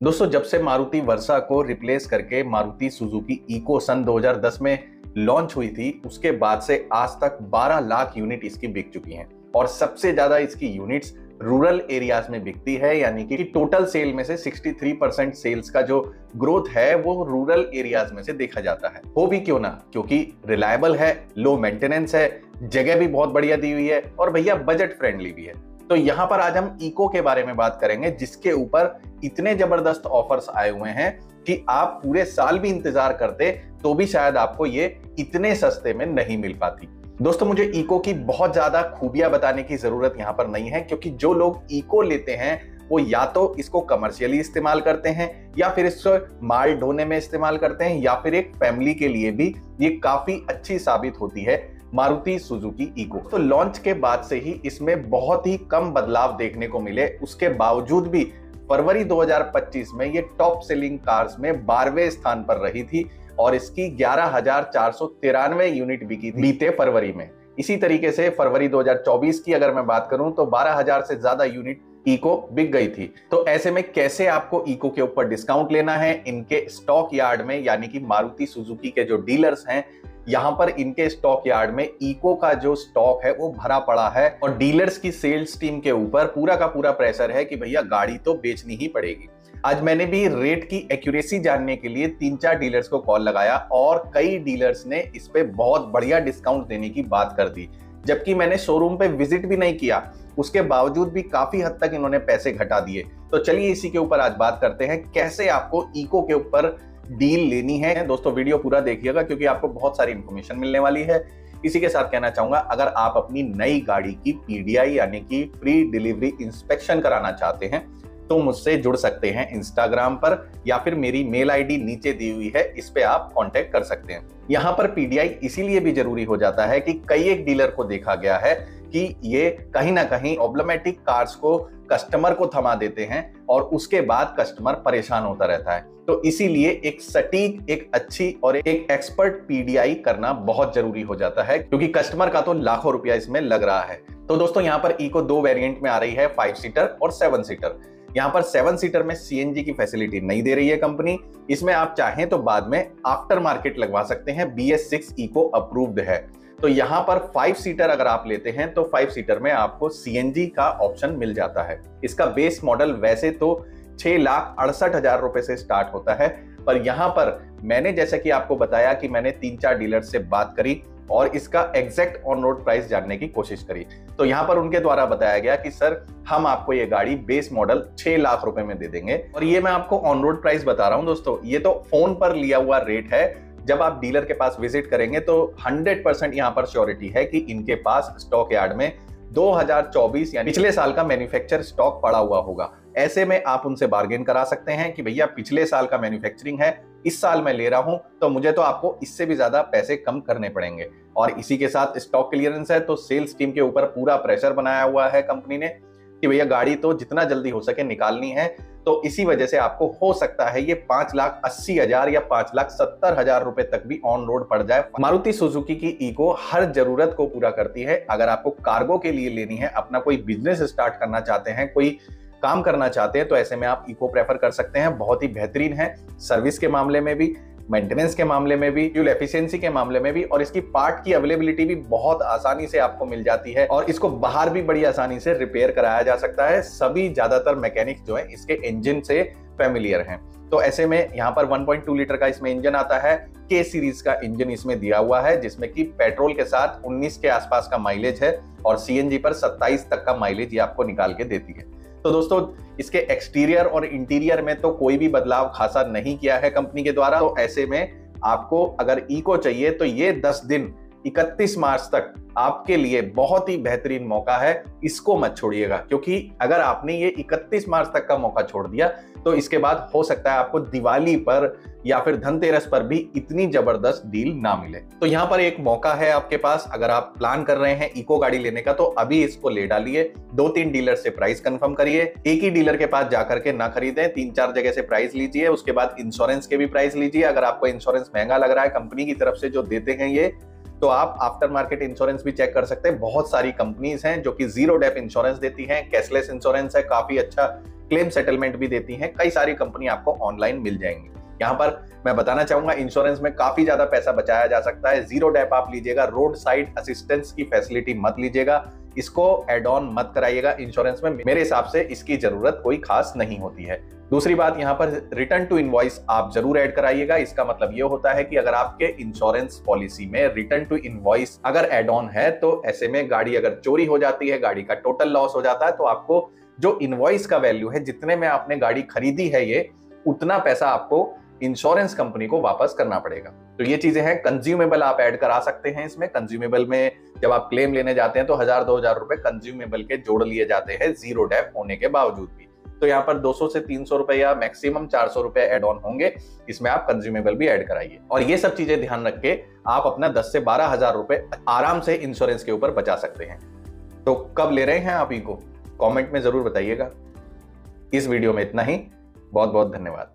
दोस्तों, जब से मारुति वर्सा को रिप्लेस करके मारुति सुजुकी इको सन 2010 में लॉन्च हुई थी, उसके बाद से आज तक 12 लाख यूनिट इसकी बिक चुकी हैं और सबसे ज्यादा इसकी यूनिट्स रूरल एरियाज में बिकती है। यानी कि टोटल सेल में से 63% सेल्स का जो ग्रोथ है वो रूरल एरियाज में से देखा जाता है। हो भी क्यों ना, क्योंकि रिलायबल है, लो मेंटेनेंस है, जगह भी बहुत बढ़िया दी हुई है और भैया बजट फ्रेंडली भी है। तो यहां पर आज हम इको के बारे में बात करेंगे, जिसके ऊपर इतने जबरदस्त ऑफर्स आए हुए हैं कि आप पूरे साल भी इंतजार करते तो भी शायद आपको ये इतने सस्ते में नहीं मिल पाती। दोस्तों, मुझे इको की बहुत ज्यादा खूबियां बताने की जरूरत यहां पर नहीं है, क्योंकि जो लोग इको लेते हैं वो या तो इसको कमर्शियली इस्तेमाल करते हैं या फिर इसको माल ढोने में इस्तेमाल करते हैं या फिर एक फैमिली के लिए भी ये काफी अच्छी साबित होती है मारुति सुजुकी इको। तो लॉन्च के बाद से ही इसमें बहुत ही कम बदलाव देखने को मिले, उसके बावजूद भी फरवरी 2025 में ये टॉप सेलिंग कार्स में 12वें स्थान पर रही थी और इसकी 11,493 यूनिट बिकी थी बीते फरवरी में। इसी तरीके से फरवरी 2024 की अगर मैं बात करूं तो 12,000 से ज्यादा यूनिट इको बिक गई थी। तो ऐसे में कैसे आपको इको के ऊपर डिस्काउंट लेना है, इनके स्टॉक यार्ड में यानी कि मारुति सुजुकी के जो डीलर्स हैं, यहां पर इनके स्टॉक यार्ड में इको का जो स्टॉक है वो भरा पड़ा है और डीलर्स की सेल्स टीम के ऊपर पूरा का पूरा प्रेशर है कि भैया गाड़ी तो बेचनी ही पड़ेगी। आज मैंने भी रेट की एक्यूरेसी जानने के लिए 3-4 डीलर्स को कॉल लगाया और कई डीलर्स ने इस पे बहुत बढ़िया डिस्काउंट देने की बात कर दी, जबकि मैंने शोरूम पे विजिट भी नहीं किया, उसके बावजूद भी काफी हद तक इन्होंने पैसे घटा दिए। तो चलिए इसी के ऊपर आज बात करते हैं, कैसे आपको इको के ऊपर डील लेनी है। दोस्तों, वीडियो पूरा देखिएगा क्योंकि आपको बहुत सारी इंफॉर्मेशन मिलने वाली है। इसी के साथ कहना चाहूंगा, अगर आप अपनी नई गाड़ी की पीडीआई यानी कि प्री डिलीवरी इंस्पेक्शन कराना चाहते हैं तो मुझसे जुड़ सकते हैं इंस्टाग्राम पर या फिर मेरी मेल आईडी नीचे दी हुई है, इस पे आप कांटेक्ट कर सकते हैं। यहां पर पीडीआई इसीलिए भी जरूरी हो जाता है कि कई एक डीलर को देखा गया है कि ये कहीं ना कहीं प्रॉब्लमेटिक कार्स को कस्टमर को थमा देते हैं और उसके बाद कस्टमर परेशान होता रहता है। तो इसीलिए एक सटीक, एक अच्छी और एक एक्सपर्ट पीडीआई करना बहुत जरूरी हो जाता है, क्योंकि कस्टमर का तो लाखों रुपया इसमें लग रहा है। तो दोस्तों, यहाँ पर इको 2 वेरिएंट में आ रही है, 5 सीटर और 7 सीटर। यहाँ पर 7 सीटर में सीएनजी की फैसिलिटी नहीं दे रही है कंपनी। इसमें आप चाहें तो बाद में आफ्टर मार्केट लगवा सकते हैं, BS6 इको अप्रूव्ड है। तो यहाँ पर 5 सीटर अगर आप लेते हैं तो 5 सीटर में आपको सीएनजी का ऑप्शन मिल जाता है। इसका बेस मॉडल वैसे तो 6,68,000 रुपए से स्टार्ट होता है, पर यहाँ पर मैंने जैसा कि आपको बताया कि मैंने 3-4 डीलर से बात करी और इसका एग्जैक्ट ऑन रोड प्राइस जानने की कोशिश करी। तो यहाँ पर उनके द्वारा बताया गया कि सर, हम आपको ये गाड़ी बेस मॉडल 6 लाख रुपए में दे देंगे। और ये मैं आपको ऑन रोड प्राइस बता रहा हूं दोस्तों, ये तो फोन पर लिया हुआ रेट है। जब आप डीलर के पास विजिट करेंगे तो 100% यहाँ पर श्योरिटी है कि इनके पास स्टॉक यार्ड में 2024 यानी पिछले साल का मैन्युफैक्चर स्टॉक पड़ा हुआ होगा। ऐसे में आप उनसे बार्गेन करा सकते हैं कि भैया पिछले साल का मैन्युफैक्चरिंग है, इस साल मैं ले रहा हूं तो मुझे तो आपको इससे भी ज्यादा पैसे कम करने पड़ेंगे। और इसी के साथ स्टॉक क्लियरेंस है, तो सेल्स टीम के ऊपर पूरा प्रेशर बनाया हुआ है कंपनी ने कि भैया गाड़ी तो जितना जल्दी हो सके निकालनी है। तो इसी वजह से आपको हो सकता है ये 5,80,000 या 5,70,000 रुपए तक भी ऑन रोड पड़ जाए। मारुति सुजुकी की इको हर जरूरत को पूरा करती है। अगर आपको कार्गो के लिए लेनी है, अपना कोई बिजनेस स्टार्ट करना चाहते हैं, कोई काम करना चाहते हैं, तो ऐसे में आप इको प्रेफर कर सकते हैं। बहुत ही बेहतरीन है सर्विस के मामले में भी, मेंटेनेंस के मामले में भी, फ्यूल एफिशिएंसी के मामले में भी, और इसकी पार्ट की अवेलेबिलिटी भी बहुत आसानी से आपको मिल जाती है और इसको बाहर भी बड़ी आसानी से रिपेयर कराया जा सकता है। सभी ज्यादातर मैकेनिक जो है इसके इंजन से फेमिलियर हैं। तो ऐसे में यहाँ पर 1.2 लीटर का इसमें इंजन आता है, के सीरीज का इंजन इसमें दिया हुआ है, जिसमें कि पेट्रोल के साथ 19 के आसपास का माइलेज है और सीएनजी पर 27 तक का माइलेज ये आपको निकाल के देती है। तो दोस्तों, इसके एक्सटीरियर और इंटीरियर में तो कोई भी बदलाव खासा नहीं किया है कंपनी के द्वारा। तो ऐसे में आपको अगर इको चाहिए तो ये 10 दिन 31 मार्च तक आपके लिए बहुत ही बेहतरीन मौका है, इसको मत छोड़िएगा। क्योंकि अगर आपने ये 31 मार्च तक का मौका छोड़ दिया तो इसके बाद हो सकता है आपको दिवाली पर या फिर धनतेरस पर भी इतनी जबरदस्त डील ना मिले। तो यहाँ पर एक मौका है आपके पास, अगर आप प्लान कर रहे हैं इको गाड़ी लेने का तो अभी इसको ले डालिए। 2-3 डीलर से प्राइस कंफर्म करिए, एक ही डीलर के पास जाकर के ना खरीदें, 3-4 जगह से प्राइस लीजिए, उसके बाद इंश्योरेंस के भी प्राइस लीजिए। अगर आपको इंश्योरेंस महंगा लग रहा है कंपनी की तरफ से जो देते हैं ये, तो आप आफ्टर मार्केट इंश्योरेंस भी चेक कर सकते हैं। बहुत सारी कंपनीज हैं जो कि जीरो डेप इंश्योरेंस देती हैं, कैशलेस इंश्योरेंस है, काफी अच्छा क्लेम सेटलमेंट भी देती हैं। कई सारी कंपनी आपको ऑनलाइन मिल जाएंगी। यहाँ पर मैं बताना चाहूंगा, इंश्योरेंस में काफी ज्यादा पैसा बचाया जा सकता है। जीरो डेप आप लीजिएगा, रोड साइड असिस्टेंस की फैसिलिटी मत लीजिएगा, इसको एड ऑन मत कराइएगा इंश्योरेंस में। मेरे हिसाब से इसकी जरूरत कोई खास नहीं होती है। दूसरी बात, यहाँ पर रिटर्न टू इनवॉइस आप जरूर ऐड कराइएगा। इसका मतलब ये होता है कि अगर आपके इंश्योरेंस पॉलिसी में रिटर्न टू इनवॉइस अगर एड ऑन है, तो ऐसे में गाड़ी अगर चोरी हो जाती है, गाड़ी का टोटल लॉस हो जाता है, तो आपको जो इनवॉइस का वैल्यू है, जितने में आपने गाड़ी खरीदी है, ये उतना पैसा आपको इंश्योरेंस कंपनी को वापस करना पड़ेगा। तो ये चीजें हैं। कंज्यूमेबल आप ऐड करा सकते हैं इसमें। कंज्यूमेबल में जब आप क्लेम लेने जाते हैं तो 1000-2000 रुपए कंज्यूमेबल के जोड़ लिए जाते हैं जीरो डेप होने के बावजूद भी। तो यहाँ पर 200 से 300 रुपए या मैक्सिमम 400 रुपए एड ऑन होंगे, इसमें आप कंज्यूमेबल भी ऐड कराइए। और ये सब चीजें ध्यान रख के आप अपना 10 से 12,000 रुपए आराम से इंश्योरेंस के ऊपर बचा सकते हैं। तो कब ले रहे हैं आप इको, कमेंट में जरूर बताइएगा। इस वीडियो में इतना ही। बहुत बहुत धन्यवाद।